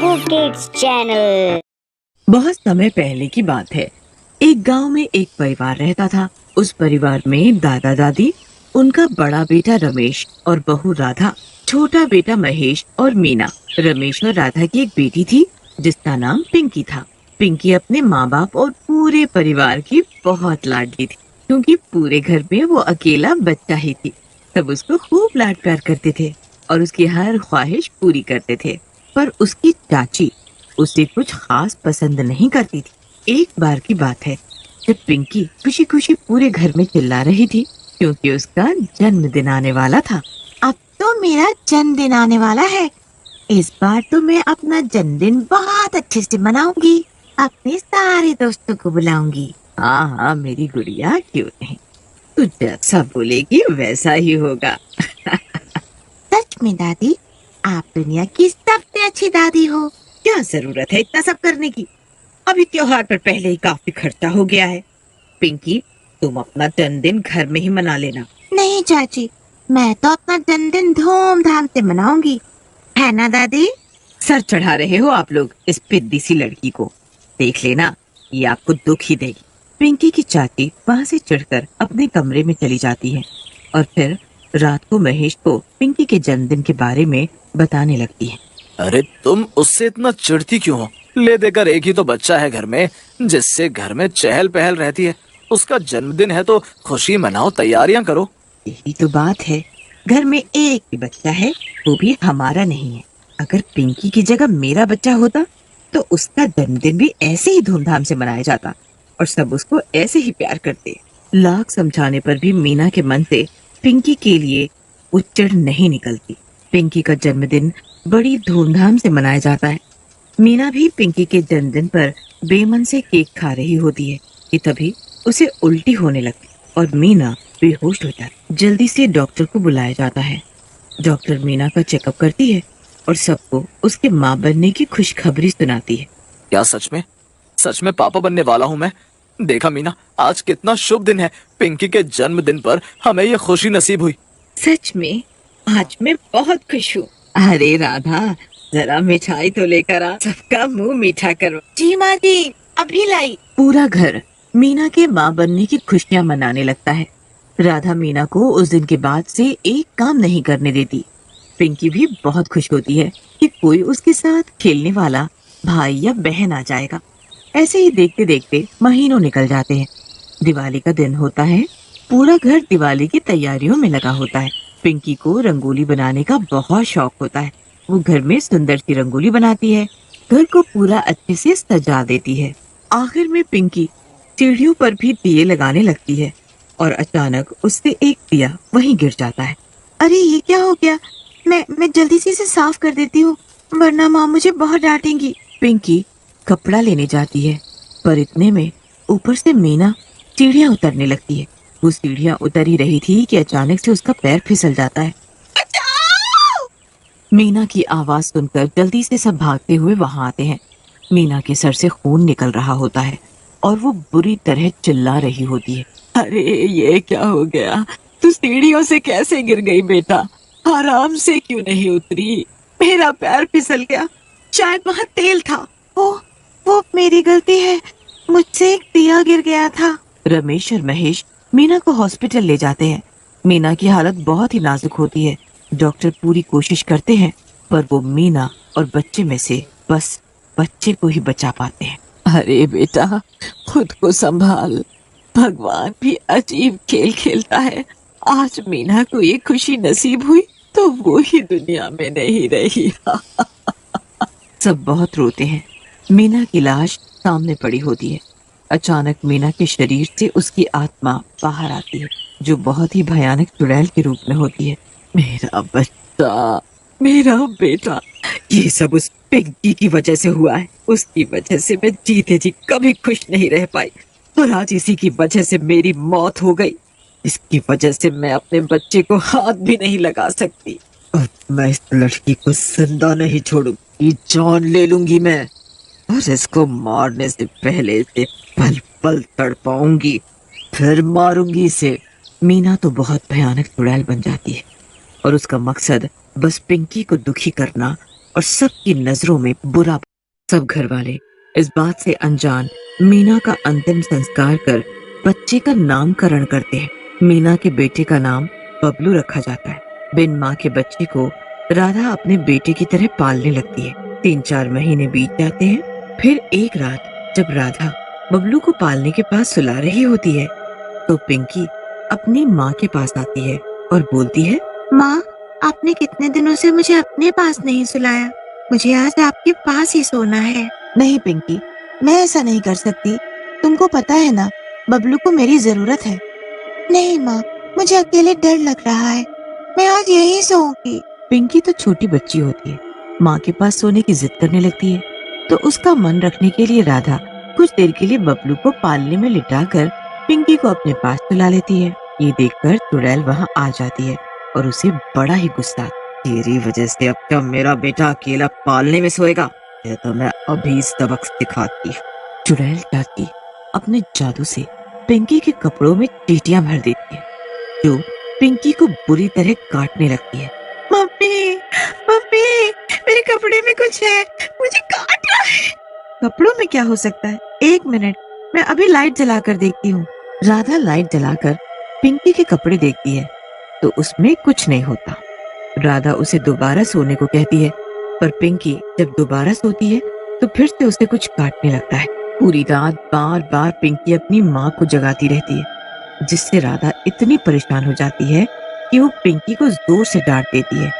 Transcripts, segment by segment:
Kuku kids channel. बहुत समय पहले की बात है। एक गांव में एक परिवार रहता था। उस परिवार में दादा दादी, उनका बड़ा बेटा रमेश और बहू राधा, छोटा बेटा महेश और मीना। रमेश और राधा की एक बेटी थी जिसका नाम पिंकी था। पिंकी अपने माँ बाप और पूरे परिवार की बहुत लाडली थी, क्योंकि पूरे घर में वो अकेला बच्चा ही थी। सब उसको खूब लाड प्यार करते थे और उसकी हर ख्वाहिश पूरी करते थे। पर उसकी चाची उसे कुछ खास पसंद नहीं करती थी। एक बार की बात है जब पिंकी खुशी खुशी पूरे घर में चिल्ला रही थी क्योंकि उसका जन्मदिन आने वाला था। अब तो मेरा जन्मदिन आने वाला है। इस बार तो मैं अपना जन्मदिन बहुत अच्छे से मनाऊंगी। अपने सारे दोस्तों को बुलाऊंगी। हाँ हाँ मेरी गुड़िया, क्यों नहीं, तू जैसा बोलेगी वैसा ही होगा। सच में दादी, आप दुनिया की सबसे अच्छी दादी हो। क्या जरूरत है इतना सब करने की? अभी त्योहार पर पहले ही काफी खर्चा हो गया है। पिंकी, तुम अपना जन्मदिन घर में ही मना लेना। नहीं चाची, मैं तो अपना जन्मदिन धूमधाम से मनाऊंगी, है ना दादी? सर चढ़ा रहे हो आप लोग इस पिद्दी सी लड़की को। देख लेना, ये आपको दुख ही देगी। पिंकी की चाची वहाँ से चढ़कर अपने कमरे में चली जाती है और फिर रात को महेश को पिंकी के जन्मदिन के बारे में बताने लगती है। अरे तुम उससे इतना चिढ़ती क्यों हो? ले देकर एक ही तो बच्चा है घर में, जिससे घर में चहल पहल रहती है। उसका जन्मदिन है तो खुशी मनाओ, तैयारियां करो। यही तो बात है, घर में एक ही बच्चा है, वो भी हमारा नहीं है। अगर पिंकी की जगह मेरा बच्चा होता तो उसका जन्मदिन भी ऐसे ही धूमधाम से मनाया जाता और सब उसको ऐसे ही प्यार करते। लाख समझाने पर भी मीना के मन से पिंकी के लिए वो चिढ़ नहीं निकलती। पिंकी का जन्मदिन बड़ी धूमधाम से मनाया जाता है। मीना भी पिंकी के जन्मदिन पर बेमन से केक खा रही होती है कि तभी उसे उल्टी होने लगती और मीना बेहोश हो जाती। जल्दी से डॉक्टर को बुलाया जाता है। डॉक्टर मीना का चेकअप करती है और सबको उसके माँ बनने की खुशखबरी सुनाती है। क्या सच में पापा बनने वाला हूँ मैं? देखा मीना, आज कितना शुभ दिन है। पिंकी के जन्मदिन पर हमें ये खुशी नसीब हुई। सच में आज मैं बहुत खुश हूँ। अरे राधा, जरा मिठाई तो लेकर आ, सबका मुंह मीठा करो। जी माँ जी, अभी लाई। पूरा घर मीना के माँ बनने की खुशियाँ मनाने लगता है। राधा मीना को उस दिन के बाद से एक काम नहीं करने देती। पिंकी भी बहुत खुश होती है कि कोई उसके साथ खेलने वाला भाई या बहन आ जाएगा। ऐसे ही देखते देखते महीनों निकल जाते हैं। दिवाली का दिन होता है। पूरा घर दिवाली की तैयारियों में लगा होता है। पिंकी को रंगोली बनाने का बहुत शौक होता है। वो घर में सुंदर सी रंगोली बनाती है, घर को पूरा अच्छे से सजा देती है। आखिर में पिंकी सीढ़ियों पर भी दिए लगाने लगती है और अचानक उससे एक दिया वहीं गिर जाता है। अरे ये क्या हो गया? मैं जल्दी से इसे साफ कर देती हूँ, वरना माँ मुझे बहुत डांटेंगी। पिंकी कपड़ा लेने जाती है, पर इतने में ऊपर से मीना सीढ़ियाँ उतरने लगती है। वो सीढ़ियाँ उतर ही रही थी कि अचानक से उसका पैर फिसल जाता है। मीना की आवाज सुनकर जल्दी से सब भागते हुए वहां आते हैं। मीना के सर से खून निकल रहा होता है और वो बुरी तरह चिल्ला रही होती है। अरे ये क्या हो गया? तू सीढ़ियों से कैसे गिर गई बेटा? आराम से क्यों नहीं उतरी? मेरा पैर फिसल गया, शायद वहाँ तेल था। वो मेरी गलती है, मुझसे एक दिया गिर गया था। रमेश और महेश मीना को हॉस्पिटल ले जाते हैं। मीना की हालत बहुत ही नाजुक होती है। डॉक्टर पूरी कोशिश करते हैं पर वो मीना और बच्चे में से बस बच्चे को ही बचा पाते हैं। अरे बेटा, खुद को संभाल, भगवान भी अजीब खेल खेलता है। आज मीना को ये खुशी नसीब हुई तो वो ही दुनिया में नहीं रही। सब बहुत रोते हैं। मीना की लाश सामने पड़ी होती है। अचानक मीना के शरीर से उसकी आत्मा बाहर आती है, जो बहुत ही भयानक चुड़ैल के रूप में होती है। मेरा बच्चा, मेरा बेटा, ये सब उस पिंकी की वजह से हुआ है। उसकी वजह से मैं जीते जी कभी खुश नहीं रह पाई और आज इसी की वजह से मेरी मौत हो गई। इसकी वजह से मैं अपने बच्चे को हाथ भी नहीं लगा सकती और मैं इस लड़की को जिंदा नहीं छोड़ूंगी, जान ले लूंगी मैं और इसको मारने से पहले इसे पल पल तड़पाऊंगी, फिर मारूंगी इसे। मीना तो बहुत भयानक चुड़ैल बन जाती है और उसका मकसद बस पिंकी को दुखी करना और सबकी नजरों में बुरा। सब घर वाले इस बात से अनजान मीना का अंतिम संस्कार कर बच्चे का नामकरण करते हैं। मीना के बेटे का नाम बबलू रखा जाता है। बिन माँ के बच्चे को राधा अपने बेटे की तरह पालने लगती है। 3-4 महीने बीत जाते हैं। फिर एक रात जब राधा बबलू को पालने के पास सुला रही होती है तो पिंकी अपनी माँ के पास आती है और बोलती है, माँ, आपने कितने दिनों से मुझे अपने पास नहीं सुलाया। मुझे आज आपके पास ही सोना है। नहीं पिंकी, मैं ऐसा नहीं कर सकती। तुमको पता है ना, बबलू को मेरी जरूरत है। नहीं माँ, मुझे अकेले डर लग रहा है। मैं आज यहीं सोऊंगी। पिंकी तो छोटी बच्ची होती है, माँ के पास सोने की जिद करने लगती है। तो उसका मन रखने के लिए राधा कुछ देर के लिए बबलू को पालने में लिटाकर पिंकी को अपने पास सुला लेती है। ये देखकर चुड़ैल वहाँ आ जाती है और उसे बड़ा ही गुस्सा। तेरी वजह से अब क्या मेरा बेटा अकेला पालने में सोएगा? ये तो मैं अभी सबक सिखाती हूँ। चुड़ैल चाची अपने जादू से पिंकी के कपड़ों में चींटियां भर देती है जो पिंकी को बुरी तरह काटने लगती है। मम्मी, मम्मी, मेरे कपड़े में कुछ है, मुझे काट रहा है। कपड़ों में क्या हो सकता है? 1 मिनट, मैं अभी लाइट जलाकर देखती हूँ। राधा लाइट जलाकर पिंकी के कपड़े देखती है तो उसमें कुछ नहीं होता। राधा उसे दोबारा सोने को कहती है, पर पिंकी जब दोबारा सोती है तो फिर से उसे कुछ काटने लगता है। पूरी रात बार बार पिंकी अपनी माँ को जगाती रहती है, जिससे राधा इतनी परेशान हो जाती है कि वो पिंकी को जोर से डांट देती है।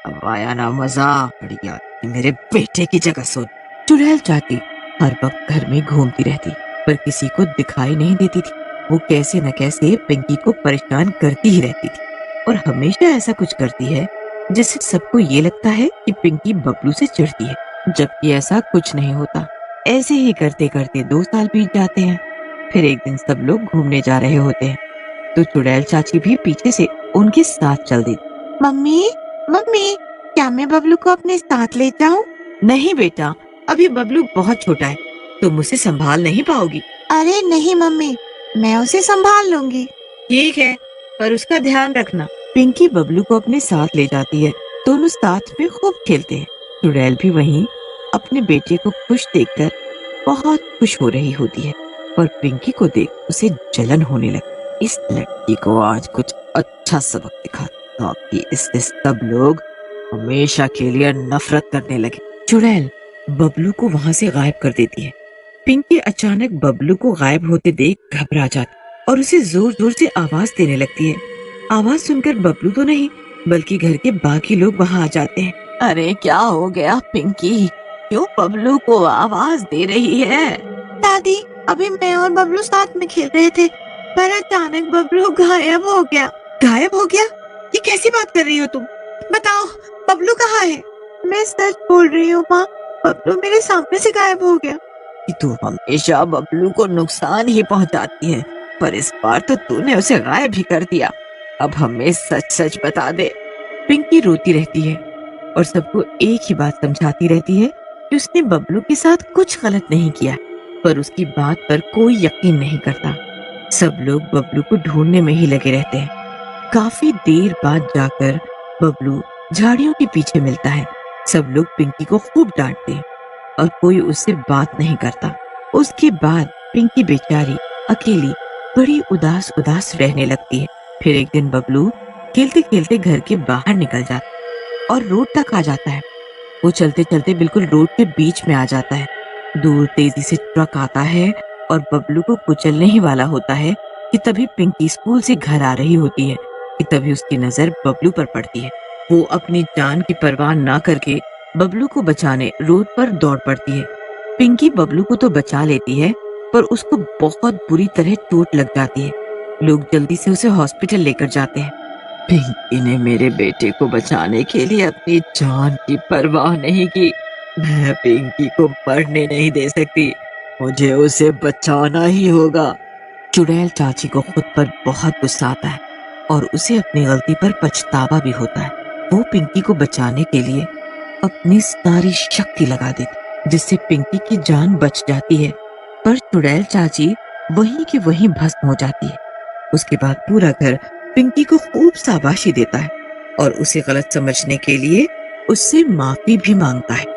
अब आया ना मजा, बढ़िया, मेरे बेटे की जगह सो। चुड़ैल चाची हर वक्त घर में घूमती रहती पर किसी को दिखाई नहीं देती थी। वो कैसे न कैसे पिंकी को परेशान करती ही रहती थी और हमेशा ऐसा कुछ करती है जिससे सबको ये लगता है कि पिंकी बबलू से चिढ़ती है, जबकि ऐसा कुछ नहीं होता। ऐसे ही करते करते 2 साल बीत जाते हैं। फिर एक दिन सब लोग घूमने जा रहे होते हैं तो चुड़ैल चाची भी पीछे से उनके साथ चल देती। मम्मी, मम्मी, क्या मैं बबलू को अपने साथ ले जाऊं? नहीं बेटा, अभी बबलू बहुत छोटा है, तुम उसे संभाल नहीं पाओगी। अरे नहीं मम्मी, मैं उसे संभाल लूंगी। ठीक है, पर उसका ध्यान रखना। पिंकी बबलू को अपने साथ ले जाती है। दोनों साथ में खूब खेलते हैं। चुड़ैल भी वहीं अपने बेटे को खुश देखकर बहुत खुश हो रही होती है, पर पिंकी को देख उसे जलन होने लगती। इस लड़की को आज कुछ अच्छा सबक दिखाता ताकि इससे सब लोग हमेशा के लिए नफरत करने लगे। चुड़ैल बबलू को वहाँ से गायब कर देती है। पिंकी अचानक बबलू को गायब होते देख घबरा जाती और उसे जोर जोर से आवाज देने लगती है। आवाज सुनकर बबलू तो नहीं बल्कि घर के बाकी लोग वहाँ आ जाते हैं। अरे क्या हो गया पिंकी, क्यों बबलू को आवाज दे रही है? दादी, अभी मैं और बबलू साथ में खेल रहे थे, पर अचानक बबलू गायब हो गया। गायब हो गया? ये कैसी बात कर रही हो तुम? बताओ, बबलू कहाँ है? मैं सच बोल रही हूँ माँ, बबलू मेरे सामने से गायब हो गया। तू हमेशा बबलू को नुकसान ही पहुंचाती है, पर इस बार तो तूने उसे गायब ही कर दिया। अब हमें सच सच बता दे। पिंकी रोती रहती है और सबको एक ही बात समझाती रहती है कि उसने बबलू के साथ कुछ गलत नहीं किया, पर उसकी बात पर कोई यकीन नहीं करता। सब लोग बबलू को ढूंढने में ही लगे रहते हैं। काफी देर बाद जाकर बबलू झाड़ियों के पीछे मिलता है। सब लोग पिंकी को खूब डांटते हैं और कोई उससे बात नहीं करता। उसके बाद पिंकी बेचारी अकेली बड़ी उदास उदास रहने लगती है। फिर एक दिन बबलू खेलते खेलते घर के बाहर निकल जाता और रोड तक आ जाता है। वो चलते चलते बिल्कुल रोड के बीच में आ जाता है। दूर तेजी से ट्रक आता है और बबलू को कुचलने ही वाला होता है कि तभी पिंकी स्कूल से घर आ रही होती है कि तभी उसकी नजर बबलू पर पड़ती है। वो अपनी जान की परवाह ना करके बबलू को बचाने रोड पर दौड़ पड़ती है। पिंकी बबलू को तो बचा लेती है, पर उसको बहुत बुरी तरह चोट लग जाती है। लोग जल्दी से उसे हॉस्पिटल लेकर जाते हैं। पिंकी ने मेरे बेटे को बचाने के लिए अपनी जान की परवाह नहीं की। मैं पिंकी को मरने नहीं दे सकती, मुझे उसे बचाना ही होगा। चुड़ैल चाची को खुद पर बहुत गुस्सा आता है और उसे अपनी गलती पर पछतावा भी होता है। वो पिंकी को बचाने के लिए अपनी सारी शक्ति लगा देती, जिससे पिंकी की जान बच जाती है, पर चुड़ैल चाची वहीं की वहीं भस्म हो जाती है। उसके बाद पूरा घर पिंकी को खूब शाबाशी देता है और उसे गलत समझने के लिए उससे माफी भी मांगता है।